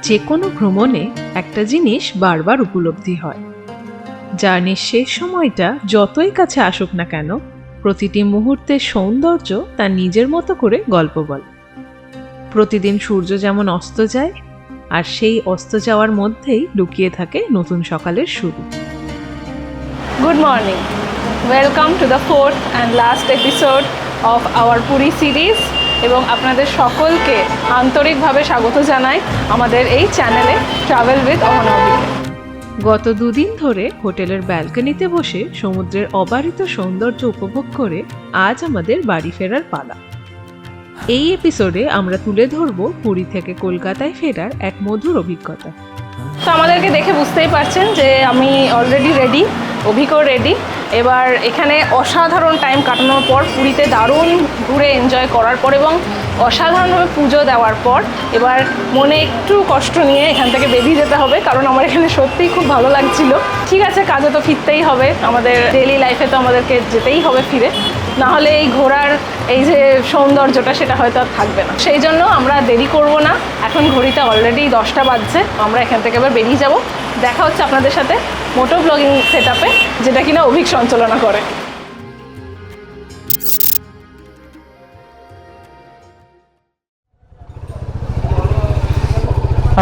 যে কোনো ভ্রমণে একটা জিনিস বারবার উপলব্ধি হয়, জার্নির শেষ সময়টা যতই কাছে আসুক না কেন, প্রতিটি মুহূর্তের সৌন্দর্য তার নিজের মতো করে গল্প বলে। প্রতিদিন সূর্য যেমন অস্ত যায়, আর সেই অস্ত যাওয়ার মধ্যেই লুকিয়ে থাকে নতুন সকালের শুরু। Good morning. Welcome to the fourth and last episode of our Puri series এবং আপনাদের সকলকে আন্তরিকভাবে স্বাগত জানাই আমাদের এই চ্যানেলে ট্রাভেল উইথ অহনবিকে। গত দুদিন ধরে হোটেলের ব্যালকনিতে বসে সমুদ্রের অবারিত সৌন্দর্য উপভোগ করে আজ আমাদের বাড়ি ফেরার পালা। এই এপিসোডে আমরা তুলে ধরব পুরী থেকে কলকাতায় ফেরার এক মধুর অভিজ্ঞতা। তো আমাদেরকে দেখে বুঝতেই পারছেন যে আমি অলরেডি রেডি, অভিকও রেডি। এবার এখানে অসাধারণ টাইম কাটানোর পর, পুরীতে দারুণ ঘুরে এনজয় করার পর এবং অসাধারণভাবে পুজো দেওয়ার পর এবার মনে একটু কষ্ট নিয়ে এখান থেকে বেরিয়ে যেতে হবে, কারণ আমার এখানে সত্যিই খুব ভালো লাগছিল। ঠিক আছে, কাজে তো ফিরতেই হবে, আমাদের ডেইলি লাইফে তো আমাদেরকে যেতেই হবে ফিরে, না হলে এই ঘোরার এই যে সৌন্দর্যটা সেটা হয়তো আর থাকবে না। সেই জন্য আমরা দেরি করব না, এখন ঘড়িতে অলরেডি 10টা বাজছে, আমরা এখান থেকে এবার বেরিয়ে যাব। দেখা হচ্ছে আপনাদের সাথে মোটো ব্লগিং সেট আপে, যেটা কিনা অভিক সঞ্চালনা করে।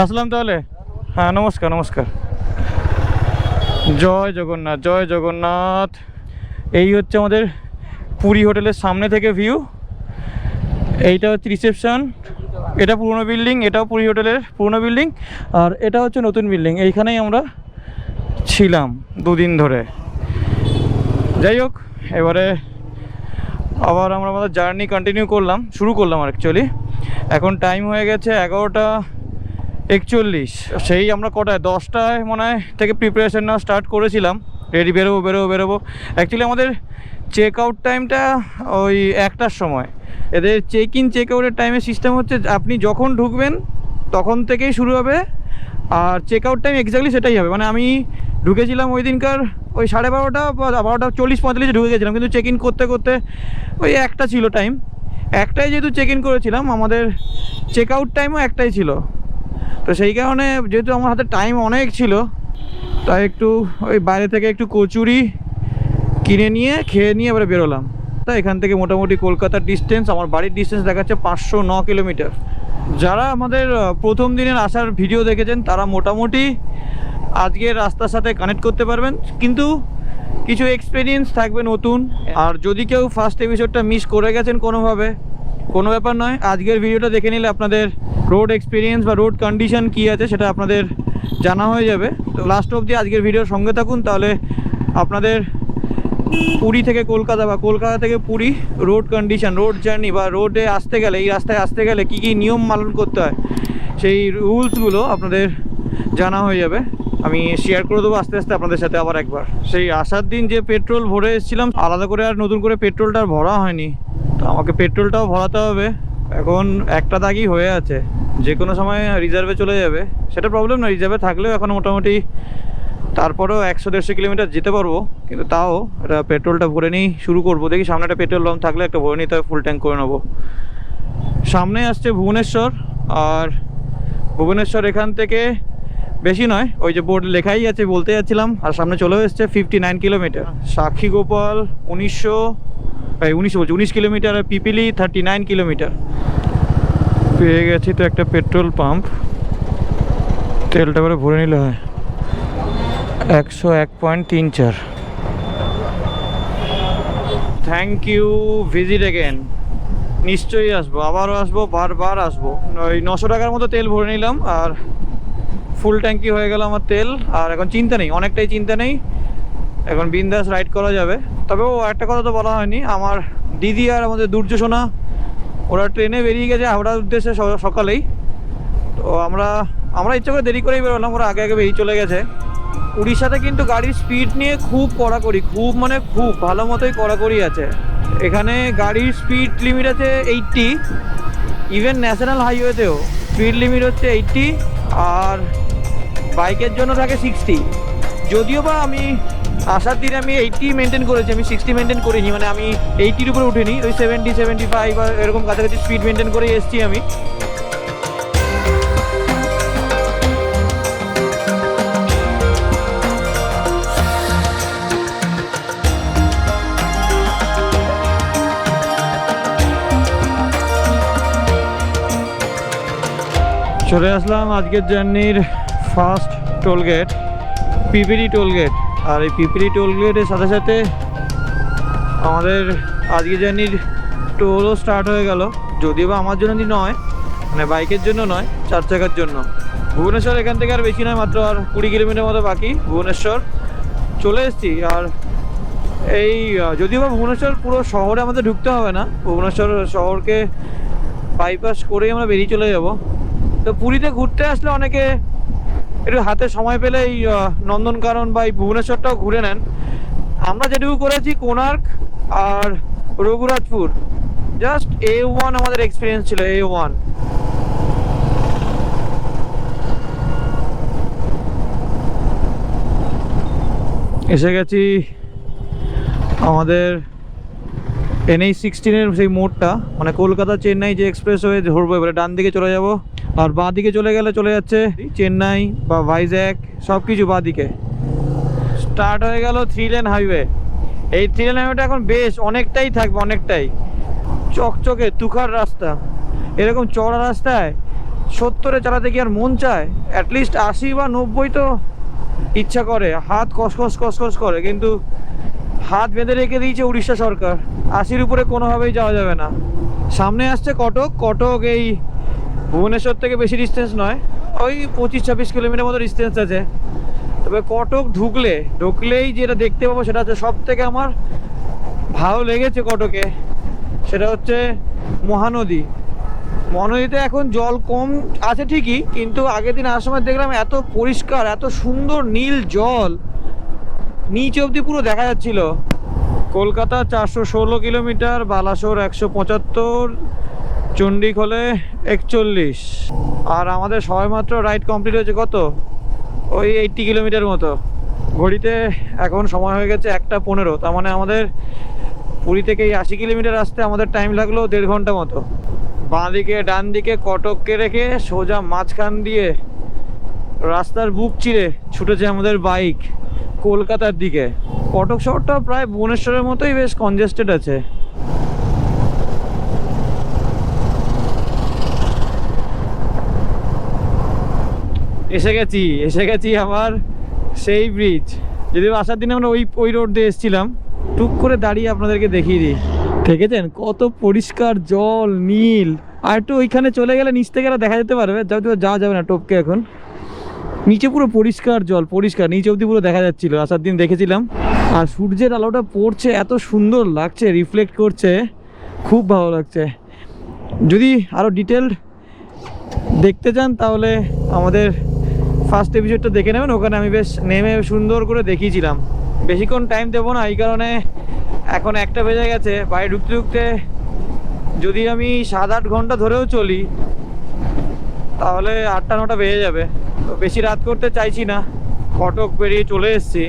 আসলাম তাহলে। হ্যাঁ, নমস্কার নমস্কার। জয় জগন্নাথ, জয় জগন্নাথ। এই হচ্ছে আমাদের পুরী হোটেলের সামনে থেকে ভিউ। এইটা হচ্ছে রিসেপশন, এটা পুরনো বিল্ডিং, এটাও পুরী হোটেলের পুরনো বিল্ডিং, আর এটা হচ্ছে নতুন বিল্ডিং। এইখানেই আমরা ছিলাম দুদিন ধরে। যাই হোক, এবারে আবার আমরা আমাদের জার্নি কন্টিনিউ শুরু করলাম আর অ্যাকচুয়ালি। এখন টাইম হয়ে গেছে 11:41। সেই আমরা কটায় 10টায় মনে হয় থেকে প্রিপারেশন নেওয়া স্টার্ট করেছিলাম, রেডি বেরোবো। অ্যাকচুয়ালি আমাদের চেক আউট টাইমটা ওই 1টার সময়। এদের চেক ইন চেক আউটের টাইমের সিস্টেম হচ্ছে আপনি যখন ঢুকবেন তখন থেকেই শুরু হবে, আর চেক আউট টাইম এক্স্যাক্টলি সেটাই হবে। মানে আমি ঢুকেছিলাম ওই দিনকার ওই 12:30 বা 12:40-45 ঢুকে গেছিলাম, কিন্তু চেক ইন করতে ওই 1টা ছিল টাইম। 1টায় যেহেতু চেক ইন করেছিলাম, আমাদের চেক আউট টাইমও 1টাই ছিল। তো সেই কারণে যেহেতু আমার হাতে টাইম অনেক ছিল, তাই একটু ওই বাইরে থেকে একটু কচুরি কিনে নিয়ে খেয়ে নিয়ে এবারে বেরোলাম। তাই এখান থেকে মোটামুটি কলকাতার ডিস্টেন্স, আমার বাড়ির ডিস্টেন্স দেখাচ্ছে 509 কিলোমিটার। যারা আমাদের প্রথম দিনের আসার ভিডিও দেখেছেন তারা মোটামুটি আজকের রাস্তার সাথে কানেক্ট করতে পারবেন, কিন্তু কিছু এক্সপিরিয়েন্স থাকবে নতুন। আর যদি কেউ ফার্স্ট এপিসোডটা মিস করে গেছেন কোনোভাবে, কোনো ব্যাপার নয়, আজকের ভিডিওটা দেখে নিলে আপনাদের রোড এক্সপিরিয়েন্স বা রোড কন্ডিশন কী আছে সেটা আপনাদের জানা হয়ে যাবে। তো লাস্ট অবধি আজকের ভিডিওর সঙ্গে থাকুন, তাহলে আপনাদের পুরী থেকে কলকাতা বা কলকাতা থেকে Puri road condition, road journey বা রোডে আসতে গেলে, এই রাস্তায় আসতে গেলে কী কী নিয়ম পালন করতে হয় সেই রুলসগুলো আপনাদের জানা হয়ে যাবে। আমি শেয়ার করে দেবো আস্তে আস্তে আপনাদের সাথে আবার একবার। সেই আসার দিন যে পেট্রোল ভরে এসেছিলাম, আলাদা করে আর নতুন করে পেট্রোলটা আর ভরা হয়নি, তো আমাকে পেট্রোলটাও ভরাতে হবে। এখন একটা দাগই হয়ে আছে, যে কোনো সময় রিজার্ভে চলে যাবে, সেটা প্রবলেম না। রিজার্ভে থাকলেও এখন মোটামুটি তারপরেও 100-150 কিলোমিটার যেতে পারবো, কিন্তু তাও এটা পেট্রোলটা ভরে নিই শুরু করবো। দেখি সামনে একটা পেট্রোল পাম্প থাকলে একটা ভরে নিতে হবে, ফুল ট্যাঙ্ক করে নেবো। সামনে আসছে ভুবনেশ্বর, আর ভুবনেশ্বর এখান থেকে বেশি নয়, ওই যে বোর্ড লেখাই আছে বলতে যাচ্ছিলাম, আর সামনে চলে এসছে 59 কিলোমিটার। সাক্ষী গোপাল 19 কিলোমিটার, আর পিপিলি 39 কিলোমিটার। পেয়ে গেছি তো একটা পেট্রোল পাম্প, তেলটা করে ভরে নিলে হয়। 101.34। Thank you, visit again. নিশ্চয়ই আসবো, আবারও আসবো, বারবার আসবো। ওই 900 টাকার মতো তেল ভরে নিলাম, আর ফুল ট্যাঙ্কি হয়ে গেল আমার তেল। আর এখন চিন্তা নেই, অনেকটাই চিন্তা নেই, এখন বিন্দাস রাইড করা যাবে। তবে ও একটা কথা তো বলা হয়নি, আমার দিদি আর আমাদের দুর্যোসনা ওরা ট্রেনে বেরিয়ে গেছে হাওড়ার উদ্দেশ্যে সকালেই। তো আমরা ইচ্ছা করে দেরি করেই বেরোলাম, ওরা আগে বেরিয়ে চলে গেছে। উড়িষ্যাতে কিন্তু গাড়ির স্পিড নিয়ে খুব কড়াকড়ি, খুব ভালো মতোই কড়াকড়ি আছে। এখানে গাড়ির স্পিড লিমিট আছে 80, ইভেন ন্যাশনাল হাইওয়েতেও স্পিড লিমিট হচ্ছে 80, আর বাইকের জন্য থাকে 60। যদিও বা আমি আসার দিনে আমি 80 মেনটেন করেছি, আমি 60 মেনটেন করিনি, মানে আমি 80-র উপরে উঠিনি, ওই 70-75 বা এরকম কাছাকাছি স্পিড মেনটেন করে এসেছি আমি। চলে আসলাম আজকের জার্নির first toll gate, Pipili toll gate. আর এই পিপিলি টোল গেটের সাথে সাথে আমাদের আজকের জার্নির টোলও স্টার্ট হয়ে গেল, যদিও বা আমার জন্য নয়, মানে বাইকের জন্য নয়, 4 চাকার জন্য। ভুবনেশ্বর এখান থেকে আর বেশি নয়, মাত্র আর 20 কিলোমিটার মতো বাকি ভুবনেশ্বর চলে এসেছি। আর এই যদিও বা ভুবনেশ্বর পুরো শহরে আমাদের ঢুকতে হবে না, ভুবনেশ্বর শহরকে বাইপাস করেই আমরা বেরিয়ে চলে যাব। তো পুরীতে ঘুরতে আসলে অনেকে একটু হাতে সময় পেলে এই নন্দনকানন বা এই ভুবনেশ্বরটাও ঘুরে নেন। আমরা যেটুকু করেছি কোণার্ক আর রঘুরাজপুর, জাস্ট A1 আমাদের এক্সপিরিয়েন্স ছিল, A1। এসে গেছি আমাদের NH-16 সেই মোড়টা, মানে কলকাতা চেন্নাই যে এক্সপ্রেসওয়ে ধরবো, এবারে ডান দিকে চলে যাব। আর বাঁ দিকে চলে গেলে চলে যাচ্ছে চেন্নাই বা ভাইজ্যাক, সব কিছু বাঁ দিকে। স্টার্ট হয়ে গেল 3 লেন হাইওয়ে। এই 3 লেন হাইওয়েটা এখন বেশ অনেকটাই থাকবে, অনেকটাই চকচকে তুখার রাস্তা। এরকম চড়া রাস্তায় 70-এ চালাতে কি আর মন চায়? অ্যাটলিস্ট 80 বা 90 তো ইচ্ছা করে, হাত কসকস করে, কিন্তু হাত বেঁধে রেখে দিয়েছে উড়িষ্যা সরকার। 80-র উপরে কোনোভাবেই যাওয়া যাবে না। সামনে আসছে কটক। কটক এই ভুবনেশ্বর থেকে বেশি ডিস্টেন্স নয়, ওই 25-26 কিলোমিটার মতো ডিস্টেন্স আছে। তবে কটক ঢুকলেই যেটা দেখতে পাবো সেটা হচ্ছে সব থেকে আমার ভালো লেগেছে কটকে, সেটা হচ্ছে মহানদী। মহানদীতে এখন জল কম আছে ঠিকই, কিন্তু আগের দিন আসার সময় দেখলাম এত পরিষ্কার, এত সুন্দর নীল জল, নিচ অবধি পুরো দেখা যাচ্ছিল। কলকাতা 416 কিলোমিটার, বালাসোর 175, চণ্ডীখোলে 41। আর আমাদের সবেমাত্র রাইড কমপ্লিট হয়েছে কত, ওই 80 কিলোমিটার মতো। ঘড়িতে এখন সময় হয়ে গেছে 1:15। তার মানে আমাদের পুরী থেকে এই 80 কিলোমিটার আসতে আমাদের টাইম লাগলো 1.5 ঘন্টা মতো। বাঁ দিকে ডান দিকে কটককে রেখে সোজা মাঝখান দিয়ে রাস্তার বুক চিরে ছুটেছে আমাদের বাইক কলকাতার দিকে। কটক শহরটা প্রায় ভুবনেশ্বরের মতোই বেশ কনজেস্টেড আছে। এসে গেছি আবার সেই ব্রিজ। যদিও আসার দিনে আমরা ওই রোড দিয়ে এসেছিলাম। টুক করে দাঁড়িয়ে আপনাদেরকে দেখিয়ে দিই, দেখেছেন কত পরিষ্কার জল, নীল। আর একটু ওইখানে চলে গেলে নিচ থেকে দেখা যেতে পারবে, যাওয়া যাবে না টপকে। এখন নিচে পুরো পরিষ্কার জল, পরিষ্কার, নিচে অবধি পুরো দেখা যাচ্ছিল, আসার দিন দেখেছিলাম। আর সূর্যের আলোটা পড়ছে, এত সুন্দর লাগছে, রিফ্লেক্ট করছে, খুব ভালো লাগছে। যদি আরও ডিটেলড দেখতে চান তাহলে আমাদের ফার্স্ট এপিসোডটা দেখে নেবেন, ওখানে আমি বেশ নেমে সুন্দর করে দেখিয়েছিলাম। বেশিক্ষণ টাইম দেবো না, এই কারণে এখন 1টা বেজে গেছে। বাইরে ঢুকতে যদি আমি 7-8 ঘন্টা ধরেও চলি তাহলে 8টা-9টা বেজে যাবে। তো বেশি রাত করতে চাইছি না। কটক পেরিয়ে চলে এসেছি,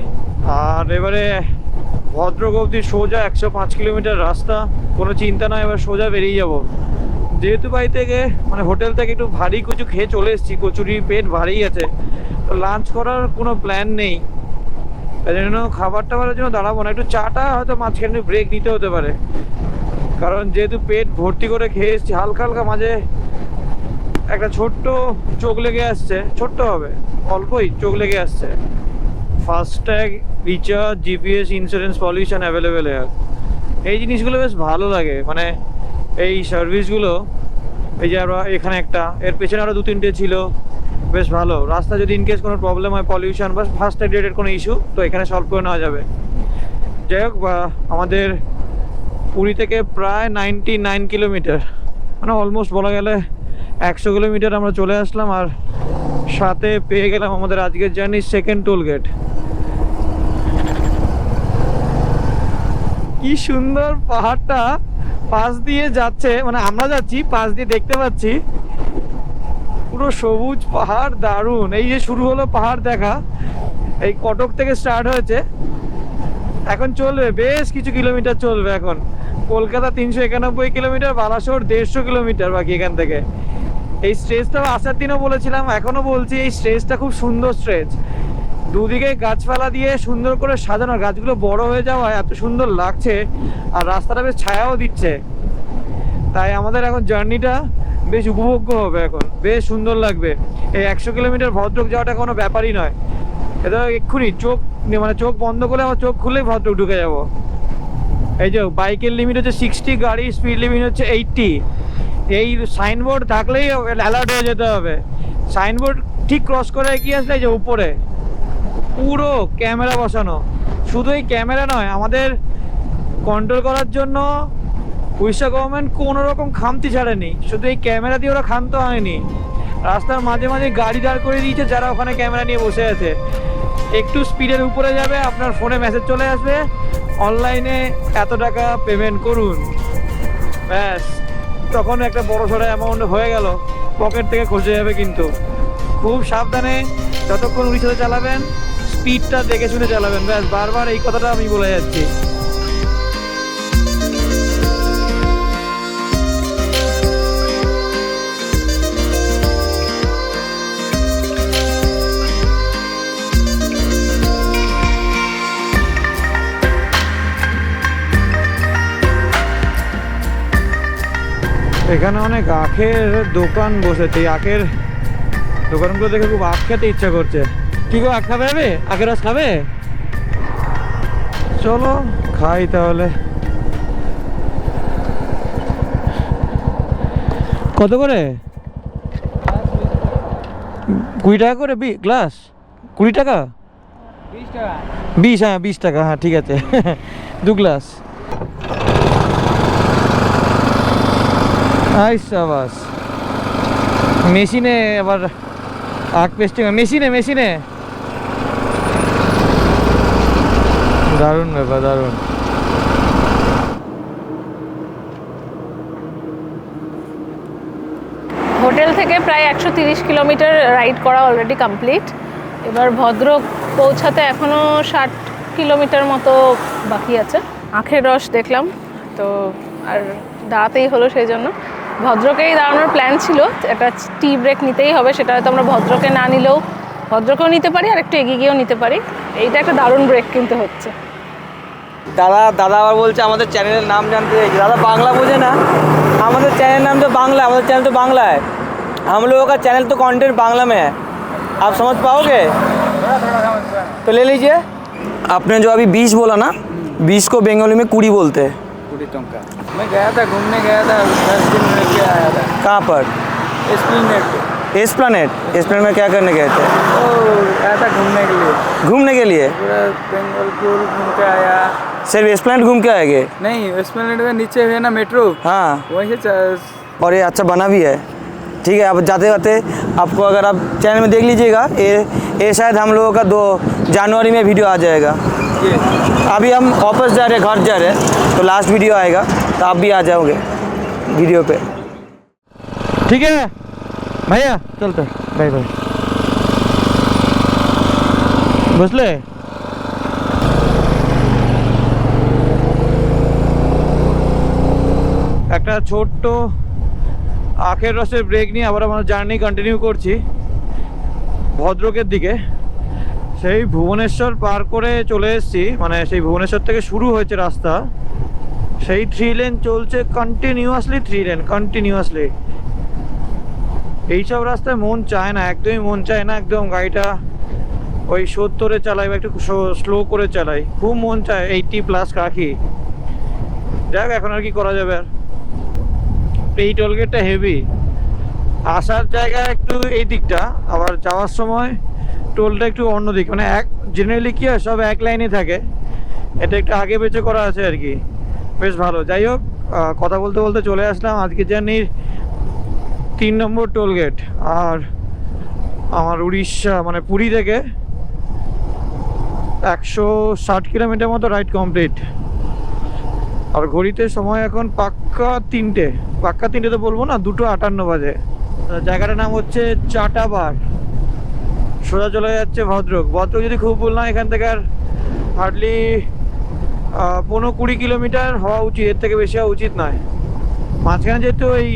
আর এবারে ভদ্রক অবধি সোজা 105 কিলোমিটার রাস্তা, কোনো চিন্তা নয়, এবার সোজা বেরিয়ে যাব। যেহেতু বাড়ি থেকে মানে হোটেল থেকে একটু ভারী কিছু খেয়ে চলে এসেছি, কচুরি, পেট ভারী আছে, তো লাঞ্চ করার কোনো প্ল্যান নেই। তাই জন্য খাবার টাবারের জন্য দাঁড়াবো না, একটু চাটা হয়তো মাঝখানে ব্রেক নিতে হতে পারে, কারণ যেহেতু পেট ভর্তি করে খেয়ে এসেছি। হালকা হালকা মাঝে একটা ছোট্ট চোখ লেগে আসছে, ছোট্ট হবে, অল্পই চোখ লেগে আসছে। FASTag, recharge, GPS, insurance, pollution available. এই জিনিসগুলো বেশ ভালো লাগে, মানে এই সার্ভিসগুলো। এই যে আমরা এখানে একটা, এর পেছনে আরও 2-3টে ছিল, বেশ ভালো। রাস্তা যদি ইনকেস কোনো প্রবলেম হয়, পলিউশন বা ফাস্ট্যাগ রিলেটেড কোনো ইস্যু, তো এখানে সলভ করে নেওয়া যাবে। যাই হোক, আমাদের পুরী থেকে প্রায় 99 কিলোমিটার, মানে অলমোস্ট বলা গেলে 100 কিলোমিটার আমরা চলে আসলাম। আর সাথে পেয়ে গেলাম আমাদের আজকের জার্নির সেকেন্ড টোল গেট। কি সুন্দর পাহাড়টা পাশ দিয়ে যাচ্ছে, মানে আমরা যাচ্ছি পাশ দিয়ে, দেখতে পাচ্ছি পুরো সবুজ পাহাড়, দারুণ। এই যে শুরু হলো পাহাড় দেখা, এই কটক থেকে স্টার্ট হয়েছে, এখন চলবে বেশ কিছু কিলোমিটার চলবে। এখন কলকাতা 391 কিলোমিটার, বালাসোর 150 কিলোমিটার বাকি এখান থেকে। এই স্ট্রেচটা আসার দিনও বলেছিলাম, এখনো বলছি, এই স্ট্রেচটা খুব সুন্দর স্ট্রেচ। দুদিকে গাছপালা দিয়ে সুন্দর করে সাজানো, গাছগুলো বড় হয়ে যাওয়ায় এত সুন্দর লাগছে, আর রাস্তাটা বেশ ছায়াও দিচ্ছে। তাই আমাদের এখন জার্নিটা বেশ উপভোগ্য হবে, এখন বেশ সুন্দর লাগবে। এই 100 কিলোমিটার ভদ্রক যাওয়াটা কোনো ব্যাপারই নয়। এটা এক্ষুনি চোখ মানে চোখ বন্ধ করলে আমার চোখ খুললেই ভদ্রক ঢুকে যাব। এই যে বাইকের লিমিট হচ্ছে 60, গাড়ির স্পিড লিমিট হচ্ছে 80। এই সাইনবোর্ড থাকলেই অ্যালার্ট হয়ে যেতে হবে। সাইনবোর্ড ঠিক ক্রস করে এগিয়ে আসলে যে উপরে পুরো ক্যামেরা বসানো। শুধু এই ক্যামেরা নয়, আমাদের কন্ট্রোল করার জন্য উড়িষ্যা গভর্নমেন্ট কোনো রকম খামতি ছাড়েনি। শুধু এই ক্যামেরা দিয়ে ওরা ক্ষান্ত হয়নি, রাস্তার মাঝে মাঝে গাড়ি দাঁড় করে দিয়েছে যারা ওখানে ক্যামেরা নিয়ে বসে আছে। একটু স্পিডের উপরে যাবে, আপনার ফোনে মেসেজ চলে আসবে, অনলাইনে এত টাকা পেমেন্ট করুন, ব্যাস তখন একটা বড় সড়ো অ্যামাউন্ট হয়ে গেল, পকেট থেকে খসে যাবে। কিন্তু খুব সাবধানে যতক্ষণ উড়িষ্যাতে চালাবেন স্পিডটা দেখে শুনে চালাবেন, ব্যাস বারবার এই কথাটা আমি বলে যাচ্ছি। এখানে অনেক আখের দোকান বসেছে, এই আখের দোকানগুলো দেখে খুব আখ খেতে ইচ্ছা করছে। কি গো, আখ খাবে? হবে আখের রস খাবে? চলো খাই তাহলে। কত করে? 20 টাকা করে গ্লাস? 20 টাকা? 20, হ্যাঁ 20 টাকা, হ্যাঁ ঠিক আছে। 2 গ্লাস। সাবাস, মেশিনে আবার আখ পেস্টিং, মেশিনে দারুণ ব্যাপার, দারুণ। হোটেল থেকে প্রায় 130 কিলোমিটার রাইড করা অলরেডি কমপ্লিট। এবার ভদ্রক পৌঁছাতে এখনও 60 কিলোমিটার মতো বাকি আছে। আখের রস দেখলাম তো আর দাঁড়াতেই হলো, সেই জন্য ভদ্রকেই দাঁড়ানোর প্ল্যান ছিল। একটা টি ব্রেক নিতেই হবে, সেটা হয়তো আমরা ভদ্রকে না নিলেও ভদ্রকেও নিতে পারি আর একটু এগিয়ে গিয়েও নিতে পারি। এইটা একটা দারুণ ব্রেক কিন্তু হচ্ছে। দাদা আবার বলছে আমাদের চ্যানেলের নাম জানতে চাইছে। দাদা বাংলা বোঝে না, আমাদের चैनल नाम तो बांग्ला, हमारा चैनल तो बांग्ला है, हम लोगों का चैनल तो कंटेंट बांग्ला में है, आप समझ पाओगे? तो ले लीजिए। आपने जो अभी 20 बोला ना, 20 को बंगाली में कुड़ी बोलते हैं। कुड़ी टंका। मैं गया था, घूमने गया था, 10 दिन रह के आया था। कहाँ पर? एस्प्लेनेड। एस्प्लेनेड? एस्प्लेनेड में क्या करने गए थे? गया था घूमने के लिए। घूमने के लिए? पूरा बंगाल पूल घूम के आया। सिर्फ एस्प्लेनेड घूम के आएंगे? नहीं, एस्प्लेनेड में नीचे है ना मेट्रो, हाँ, वहीं से और ये अच्छा बना भी है। ठीक है, आप जाते जाते आपको अगर आप चैनल में देख लीजिएगा, ये शायद हम लोगों का 2 जनवरी में वीडियो आ जाएगा। अभी हम वापस जा रहे हैं, घर जा रहे हैं, तो लास्ट वीडियो आएगा, तो आप भी आ जाओगे वीडियो पे। ठीक है भैया, चलते बाय बाय। বুঝলে একটা ছোট্ট আখের রসের ব্রেক নিয়ে আবার আমরা জার্নি কন্টিনিউ করছি ভদ্রকের দিকে। সেই ভুবনেশ্বর পার করে চলে এসেছি, মানে সেই ভুবনেশ্বর থেকে শুরু হয়েছে রাস্তা, সেই 3 লেন চলছে কন্টিনিউয়াসলি, 3 লেন কন্টিনিউয়াসলি। এইসব রাস্তায় মন চায় না, একদমই মন চায় না, একদম গাড়িটা ওই 70-এ চালাই বা একটু স্লো করে চালাই, খুব মন চায় 80+ রাখি। যাক, এখন আর কি করা যাবে। আর এই টোলগেটটা হেভি, আসার জায়গা একটু এই দিকটা, আবার যাওয়ার সময় টোলটা একটু অন্যদিক, মানে জেনারেলি কি হয় সব এক লাইনে থাকে, এটা একটু আগে পেছে করা আছে আর কি, বেশ ভালো। যাই হোক, কথা বলতে বলতে চলে আসলাম আজকে জার্নির 3 নম্বর টোলগেট। আর আমার উড়িষ্যা মানে পুরী থেকে 160 কিলোমিটার মতো রাইড কমপ্লিট। আর ঘড়িতে সময় এখন পাক্কা 3টে তো বলবো না, 2:58 বাজে। জায়গাটার নাম হচ্ছে চাটাবার, সোজা চলে যাচ্ছে ভদ্রক। যদি খুব বললাম এখান থেকে আর হার্ডলি 15-20 কিলোমিটার হওয়া উচিত, এর থেকে বেশি হওয়া উচিত নয়। মাঝখানে যেহেতু এই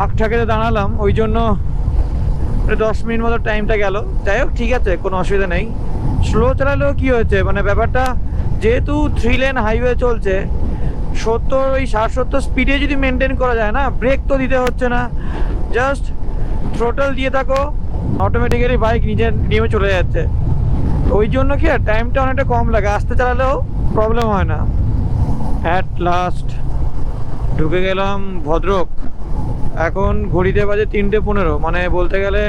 আখটাকে দাঁড়ালাম, ওই জন্য 10 মিনিট মতো টাইমটা গেল। যাই হোক, ঠিক আছে, কোনো অসুবিধা নেই। স্লো চালালেও কি হয়েছে, মানে ব্যাপারটা যেহেতু 3 লেন হাইওয়ে চলছে, 60 60-70 স্পিডে যদি মেনটেন করা যায় না, ব্রেক তো দিতে হচ্ছে না, জাস্ট থ্রোটল দিয়ে থাকো, অটোমেটিক্যালি বাইক নিজের নিয়মে চলে যাচ্ছে। ওই জন্য কি আর টাইমটা অনেকটা কম লাগে, আস্তে চালালেও প্রবলেম হয় না। অ্যাট লাস্ট ঢুকে গেলাম ভদ্রক। এখন ঘড়িতে বাজে 3:15, মানে বলতে গেলে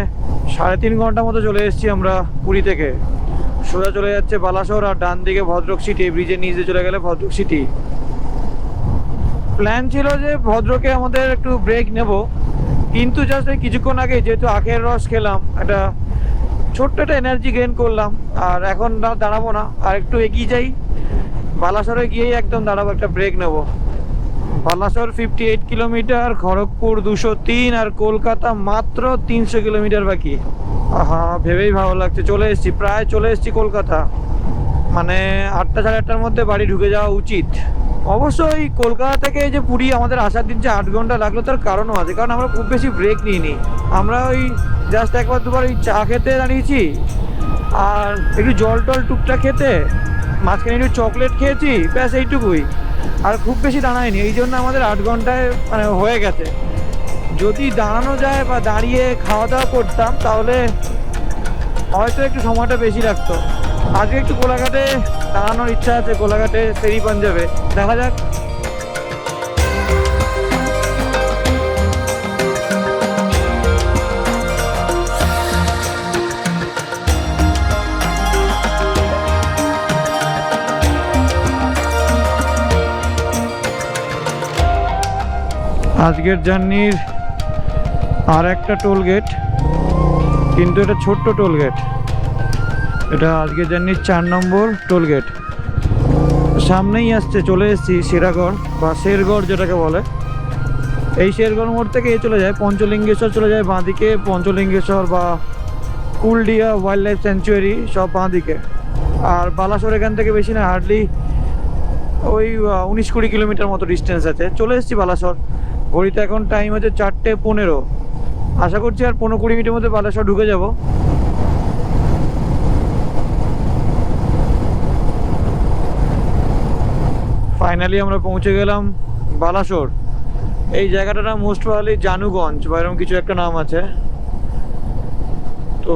3.5 ঘন্টা মতো চলে এসেছি আমরা পুরী থেকে। সোজা চলে যাচ্ছে বালাসোর, আর ডান দিকে ভদ্রক সিটি, ব্রিজের নিচ দিয়ে চলে গেলে ভদ্রক সিটি। প্ল্যান ছিল যে ভদ্রকে আমাদের একটু ব্রেক নেব, কিন্তু জাস্ট এই কিছুক্ষণ আগে যেহেতু আখের রস খেলাম, একটা ছোট্ট একটা এনার্জি গেইন করলাম। আর এখন দাঁড়াবো না, আর একটু এগিয়ে যাই, বালাসোরে গিয়েই একদম দাঁড়াবো, একটা ব্রেক নেব। বালাসোর 58 কিলোমিটার, খড়গপুর 203, আর কলকাতা মাত্র 300 কিলোমিটার বাকি। আহা, ভেবেই ভালো লাগছে। চলে এসেছি, প্রায় চলে এসেছি কলকাতা। মানে 8টা সাড়ে 8টার মধ্যে বাড়ি ঢুকে যাওয়া উচিত। অবশ্যই কলকাতা থেকে যে পুরী আমাদের আসার দিন যে 8 ঘন্টা লাগলো, তার কারণও আছে, কারণ আমরা খুব বেশি ব্রেক নিইনি। আমরা ওই জাস্ট একবার দুবার ওই চা খেতে দাঁড়িয়েছি, আর একটু জল টল টুকটা খেতে, মাঝখানে একটু চকলেট খেয়েছি, ব্যাস এইটুকুই। আর খুব বেশি দাঁড়ায়নি, এই জন্য আমাদের 8 ঘন্টায় মানে হয়ে গেছে। যদি দাঁড়ানো যায় বা দাঁড়িয়ে খাওয়া দাওয়া করতাম, তাহলে হয়তো একটু সময়টা বেশি লাগতো। আজকে একটু কোলাঘাটে দাঁড়ানোর ইচ্ছা আছে, কোলাঘাটে সেরি পাঞ্জাবে, দেখা যাক। আজকের জার্নির আর একটা টোল গেট, কিন্তু এটা ছোট্ট টোল গেট। এটা আজকের জার্নির 4 নম্বর টোল গেট। সামনেই আসছে, চলে এসেছি সেরাগড় বা শেরগড় যেটাকে বলে। এই শেরগড় মোড় থেকে চলে যায় পঞ্চলিঙ্গেশ্বর, চলে যায় বাঁদিকে, পঞ্চলিঙ্গেশ্বর বা কুলডিয়া ওয়াইল্ড লাইফ স্যাঞ্চুয়ারি সব বাঁদিকে। আর বালাসোর এখান থেকে বেশি না, হার্ডলি ওই 19-20 কিলোমিটার মতো ডিস্টেন্স আছে। চলে এসেছি বালাসোর। ঘড়িতে এখন টাইম হচ্ছে 4:15। আশা করছি আর 15-20 মিনিটের মধ্যে বালাসোর ঢুকে যাব। ফাইনালি আমরা পৌঁছে গেলাম বালাসোর। এই জায়গাটার নাম মোস্ট প্রবাবলি জানুগঞ্জ বা এরকম কিছু একটা নাম আছে। তো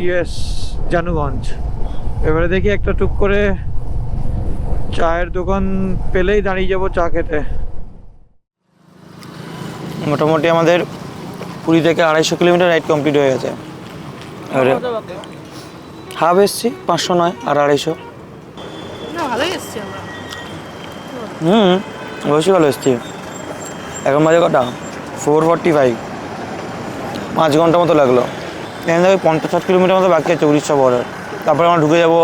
ইয়েস, জানুগঞ্জ। এবারে দেখি একটা টুক করে চায়ের দোকান পেলেই দাঁড়িয়ে যাব চা খেতে। মোটামুটি আমাদের পুরী থেকে 250 কিলোমিটার রাইড কমপ্লিট হয়ে গেছে। এবারে হাফ এসছি, 500 নয়, আর 250। না, ভালোই এসছি আমরা। অবশ্যই ভালো এসছি। এখন বাজে কটা? 4:45। 5 ঘন্টা মতো লাগলো। এখান থেকে 50-60 কিলোমিটার মতো বাকি আছে উড়িষ্যা বর্ডার। তারপরে আমরা ঢুকে যাব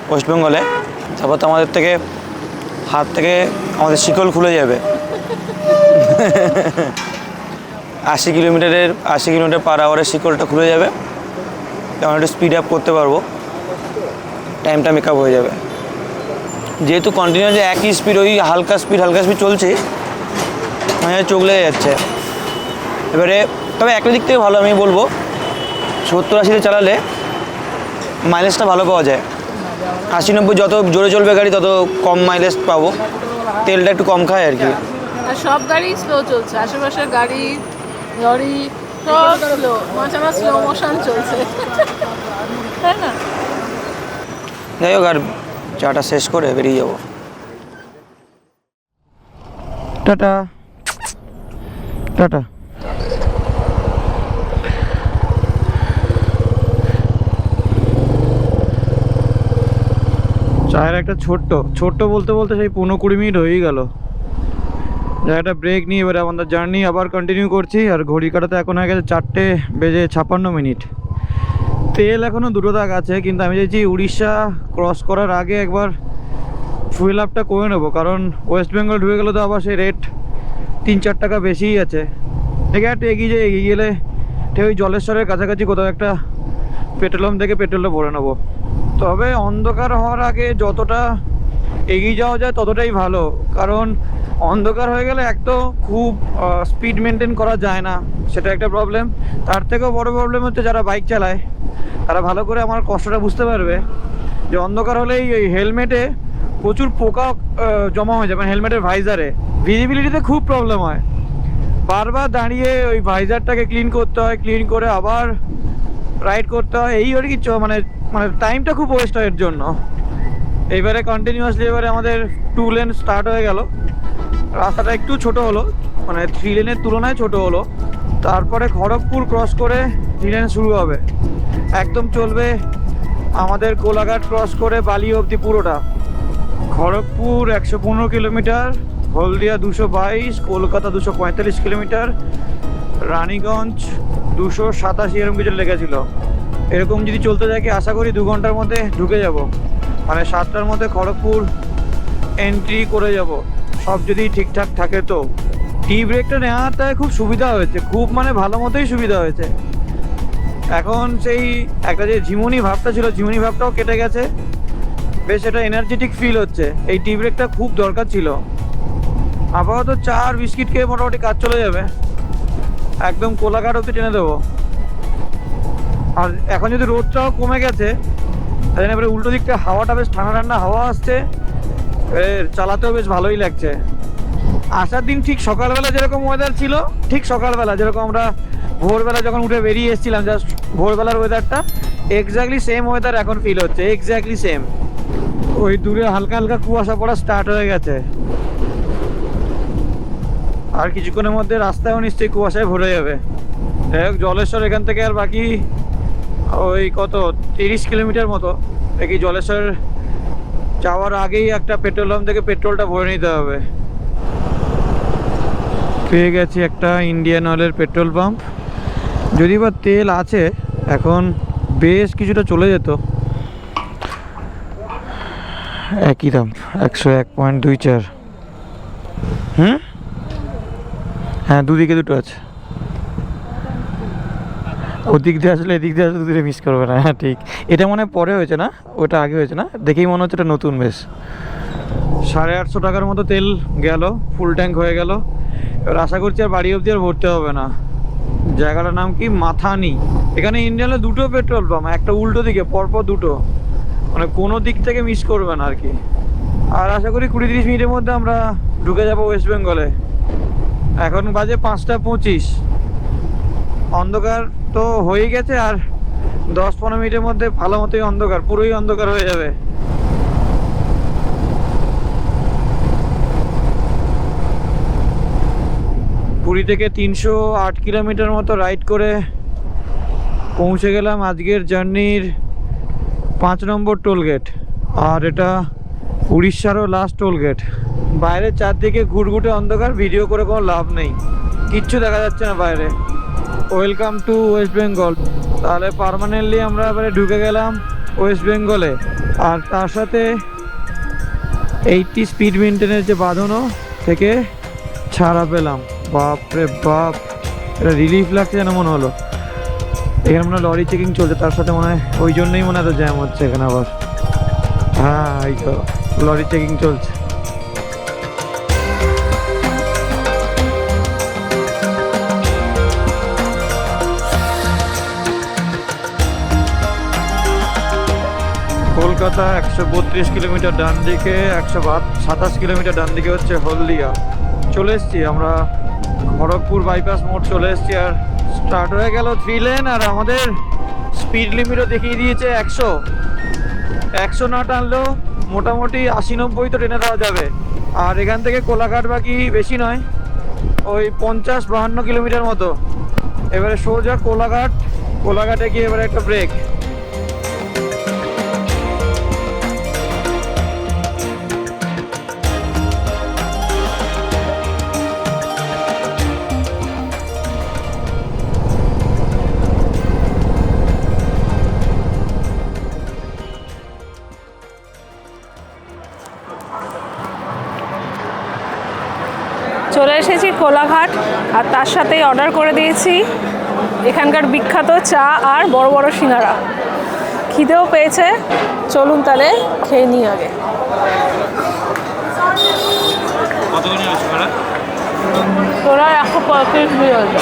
ওয়েস্ট বেঙ্গলে। তারপর তো আমাদের থেকে হাত থেকে আমাদের শিকল খুলে যাবে। 80 কিলোমিটার পার আওয়ারের শিকলটা খুলে যাবে। তখন একটু স্পিড আপ করতে পারবো, টাইমটা মেকআপ হয়ে যাবে। যেহেতু কন্টিনিউ যে একই স্পিড, ওই হালকা স্পিড চলছে, মানে চোখ লেগে যাচ্ছে। এবারে তবে একটা দিক থেকে ভালো, আমি বলবো 70-80-তে চালালে মাইলেজটা ভালো পাওয়া যায়। 80-90 যত জোরে চলবে গাড়ি, তত কম মাইলেজ পাবো, তেলটা একটু কম খায় আর কি। আর সব গাড়ি স্লো চলছে, আশেপাশের গাড়ি লরি সব স্লো, মাঝামা স্লো মোশন চলছে, তাই না? যাই হোক, আর চাটা শেষ করে বেরিয়ে যাবো। Tata tata. চায়ের একটা ছোট্ট বলতে বলতে সেই 15-20 মিনিট হয়েই গেল। জায়গাটা ব্রেক নিয়ে এবারে আমাদের জার্নি আবার কন্টিনিউ করছি। আর ঘড়ি কাটাতে এখন হয়ে গেছে 4:56। তেল এখনও 2 দাগ আছে, কিন্তু আমি চাইছি উড়িষ্যা ক্রস করার আগে একবার ফুয়েল আপটা করে নেবো, কারণ ওয়েস্ট বেঙ্গল ঢুকে গেলে তো আবার সেই রেট 3-4 টাকা বেশিই আছে। দেখে একটু এগিয়ে গেলে ঠিক ওই জলেশ্বরের কাছাকাছি কোথাও একটা পেট্রোল পাম্প থেকে পেট্রোলটা ভরে নেবো। তবে অন্ধকার হওয়ার আগে যতটা এগিয়ে যাওয়া যায় ততটাই ভালো, কারণ অন্ধকার হয়ে গেলে এক তো খুব স্পিড মেনটেন করা যায় না, সেটা একটা প্রবলেম। তার থেকেও বড় প্রবলেম হচ্ছে যারা বাইক চালায় তারা ভালো করে আমার কষ্টটা বুঝতে পারবে যে অন্ধকার হলেই ওই হেলমেটে প্রচুর পোকা জমা হয়ে যাবে, হেলমেটের ভাইজারে ভিজিবিলিটিতে খুব প্রবলেম হয়। বারবার দাঁড়িয়ে ওই ভাইজারটাকে ক্লিন করতে হয়, ক্লিন করে আবার রাইড করতে হয়, এই আর কি মানে মানে টাইমটা খুব ওয়েস্ট হয় এর জন্য। এইবারে কন্টিনিউয়াসলি এবারে আমাদের 2 লেন স্টার্ট হয়ে গেল, রাস্তাটা একটু ছোট হলো, মানে 3 লেনের তুলনায় ছোট হলো। তারপরে খড়গপুর ক্রস করে 3 লেন শুরু হবে, একদম চলবে আমাদের কোলাঘাট ক্রস করে বালি অবধি পুরোটা। খড়গপুর 115 কিলোমিটার, হলদিয়া 222, কলকাতা 245 কিলোমিটার, রানীগঞ্জ 287 এরকম কিছু লেগেছিল। এরকম যদি চলতে থাকে আশা করি 2 ঘন্টার মধ্যে ঢুকে যাব, মানে 7টার মধ্যে খড়গপুর এন্ট্রি করে যাব, সব যদি ঠিকঠাক থাকে। তো টি ব্রেকটা নেওয়াটায় খুব সুবিধা হয়েছে, খুব মানে ভালো মতোই সুবিধা হয়েছে। এখন সেই একটা যে ঝিমুনি ভাবটা ছিল, ঝিমুনি ভাবটাও কেটে গেছে, বেশ এটা এনার্জেটিক ফিল হচ্ছে। এই টি ব্রেকটা খুব দরকার ছিল। আপাতত 4 বিস্কিট খেয়ে মোটামুটি কাজ চলে যাবে, একদম কোলাঘাট অবধি টেনে দেবো। আর এখন যদি রোদটাও কমে গেছে, তাই এবারে উল্টো দিকটা হাওয়াটা বেশ ঠান্ডা ঠান্ডা হাওয়া আসছে, চালাতেও বেশ ভালোই লাগছে। আসার দিন ঠিক সকালবেলা যেরকম ওয়েদার ছিল, ঠিক সকালবেলা যেরকম আমরা ভোরবেলা যখন উঠে বেরিয়ে এসেছিলাম, জাস্ট ভোরবেলার ওয়েদারটা এক্স্যাক্টলি সেম ওয়েদার এখন ফিল হচ্ছে, এক্স্যাক্টলি সেম। ওই দূরে হালকা হালকা কুয়াশা পড়া স্টার্ট হয়ে গেছে, আর কিছুক্ষণের মধ্যে রাস্তায়ও নিশ্চয়ই কুয়াশায় ভরে যাবে। যাই হোক, জলেশ্বর এখান থেকে আর বাকি ওই কত 30 কিলোমিটার মতো। দেখি জলেশ্বর যাওয়ার আগেই একটা পেট্রোল পাম্প থেকে পেট্রোলটা ভরে নিতে হবে। পেয়ে গেছি একটা ইন্ডিয়ান অয়েলের পেট্রোল পাম্প, যদি বা তেল আছে, এখন বেশ কিছুটা চলে যেত। একই দাম 101.24। হ্যাঁ, দুদিকে দুটো আছে, ওদিক দিয়ে আসলে এদিক দিয়ে আসলে দুদিকে মিস করবে না। হ্যাঁ ঠিক, এটা মনে হয় পরে হয়েছে না, ওটা আগে হয়েছে না, দেখেই মনে হচ্ছে এটা নতুন। বেশ 850 টাকার মতো তেল গেল, ফুল ট্যাঙ্ক হয়ে গেল। এবার আশা করছি আর বাড়ি অবধি আর ভরতে হবে না। জায়গাটার নাম কি মাথানি। এখানে ইন্ডিয়ানে 2টো পেট্রোল পাম্প, একটা উল্টো দিকে পরপর 2টো, মানে কোনো দিক থেকে মিস করবে না আর কি। আর আশা করি 20-30 মিনিটের মধ্যে আমরা ঢুকে যাব ওয়েস্ট বেঙ্গলে। এখন বাজে 5টা 25, অন্ধকার তো হয়ে গেছে, আর 10-15 মিনিটের মধ্যে ভালো মতোই অন্ধকার, পুরোই অন্ধকার হয়ে যাবে। পুরী থেকে 308 কিলোমিটার মতো রাইড করে পৌঁছে গেলাম আজকের জার্নির 5 নম্বর টোল গেট, আর এটা উড়িষ্যারও লাস্ট টোল গেট। বাইরে চারদিকে ঘুরঘুটে অন্ধকার, ভিডিও করে কোনো লাভ নেই, কিচ্ছু দেখা যাচ্ছে না বাইরে। Welcome to West Bengal. তাহলে পার্মানেন্টলি আমরা এবারে ঢুকে গেলাম ওয়েস্ট বেঙ্গলে। আর তার সাথে 80 স্পিড মেনটেনের যে বাঁধানো থেকে ছাড়া পেলাম। বাপরে বাপ, এটা রিলিফ লাগছে যেন মনে হলো। এখানে মনে হয় লরি চেকিং চলছে, তার সাথে মনে হয় ওই জন্যই মনে হয় তো জ্যাম হচ্ছে এখানে আবার। হ্যাঁ, এই তো লরি চেকিং চলছে। কলকাতা 132 কিলোমিটার ডান দিকে, 127 কিলোমিটার ডান দিকে হচ্ছে হলদিয়া। চলে এসছি আমরা খড়গপুর বাইপাস মোড় চলে এসছি, আর স্টার্ট হয়ে গেল 3 লেন। আর আমাদের স্পিড লিমিটও দেখিয়ে দিয়েছে 100 না টানলেও মোটামুটি 80-90 তো টেনে দেওয়া যাবে। আর এখান থেকে কোলাঘাট বাকি বেশি নয়, ওই 50-52 কিলোমিটার মতো। এবারে সোজা কোলাঘাটে গিয়ে এবারে একটা ব্রেক। চলে এসেছি কোলাঘাট, আর তার সাথেই অর্ডার করে দিয়েছি এখানকার বিখ্যাত চা আর বড় বড় সিঙ্গারা। খিদেও পেয়েছে, চলুন তাহলে খেয়ে নিই আগে। তোরা 135 দিয়েছে।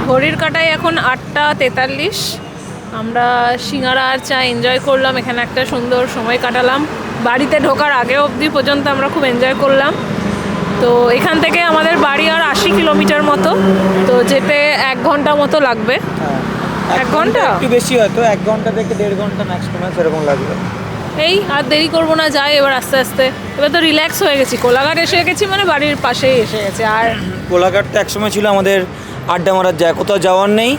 ঘড়ির কাঁটায় এখন 8টা 43। আমরা সিঙ্গারা আর চা এনজয় করলাম, এখানে একটা সুন্দর সময় কাটালাম। বাড়িতে ঢোকার আগে অবধি পর্যন্ত আমরা খুব এনজয় করলাম। তো এখান থেকে আমাদের বাড়ি আর 80 কিলোমিটার মতো, তো যেতে 1 ঘন্টা মতো লাগবে। 1 ঘন্টা একটু বেশি হয়তো, 1 ঘন্টা থেকে 1.5 ঘন্টা ম্যাক্সিমাম সেরকম লাগবে। এই আর দেরি করবো না, যাই এবার আস্তে আস্তে। এবার তো রিল্যাক্স হয়ে গেছি, কোলাঘাট এসে গেছি মানে বাড়ির পাশেই এসে গেছে। আর কোলাঘাট তো একসময় ছিল আমাদের আড্ডা মারার জায়গা, কোথাও যাওয়ার নেই,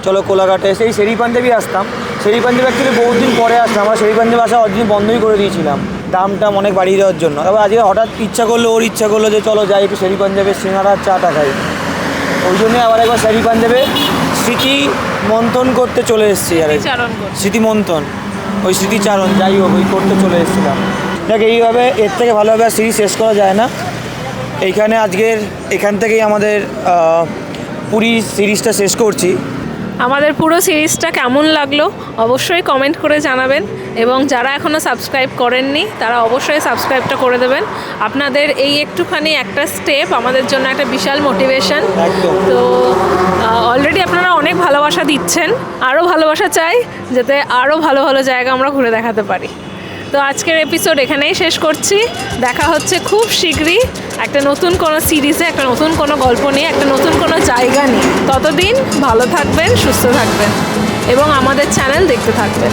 চলো কোলাঘাটে এসে এই শেরি পাঞ্জাবি আসতাম। শেরি পাঞ্জাবি অ্যাকচুয়ালি বহুদিন পরে আসতাম, আমরা শেরি পাঞ্জাবি আসা অর্দিন বন্ধই করে দিয়েছিলাম দামটা অনেক বাড়িয়ে দেওয়ার জন্য। এবার আজকে হঠাৎ ইচ্ছা করলো, ওর ইচ্ছা করলো যে চলো যাই একটু শেরি পাঞ্জাবের সিঙ্গারা চাটা খাই। ওই জন্যই আবার একবার শেরি পাঞ্জাবে স্মৃতি মন্থন করতে চলে এসেছি। আর চারণ করছি। স্মৃতিমন্থন, ওই স্মৃতিচারণ যাই হোক ওই করতে চলে এসেছিলাম। দেখ এইভাবে এর থেকে ভালোভাবে আর সিরিজ শেষ করা যায় না। এইখানে এখান থেকেই আমাদের পুরী সিরিজটা শেষ করছি। আমাদের পুরো সিরিজটা কেমন লাগলো অবশ্যই কমেন্ট করে জানাবেন, এবং যারা এখনও সাবস্ক্রাইব করেননি তারা অবশ্যই সাবস্ক্রাইবটা করে দেবেন। আপনাদের এই একটুখানি একটা স্টেপ আমাদের জন্য একটা বিশাল মোটিভেশন। একদম। তো অলরেডি আপনারা অনেক ভালোবাসা দিচ্ছেন, আরও ভালোবাসা চাই যাতে আরও ভালো ভালো জায়গা আমরা ঘুরে দেখাতে পারি। তো আজকের এপিসোড এখানেই শেষ করছি। দেখা হচ্ছে খুব শীঘ্রই একটা নতুন কোনো সিরিজে, একটা নতুন কোনো গল্প নিয়ে, একটা নতুন কোনো জায়গা নিয়ে। ততদিন ভালো থাকবেন, সুস্থ থাকবেন এবং আমাদের চ্যানেল দেখতে থাকবেন।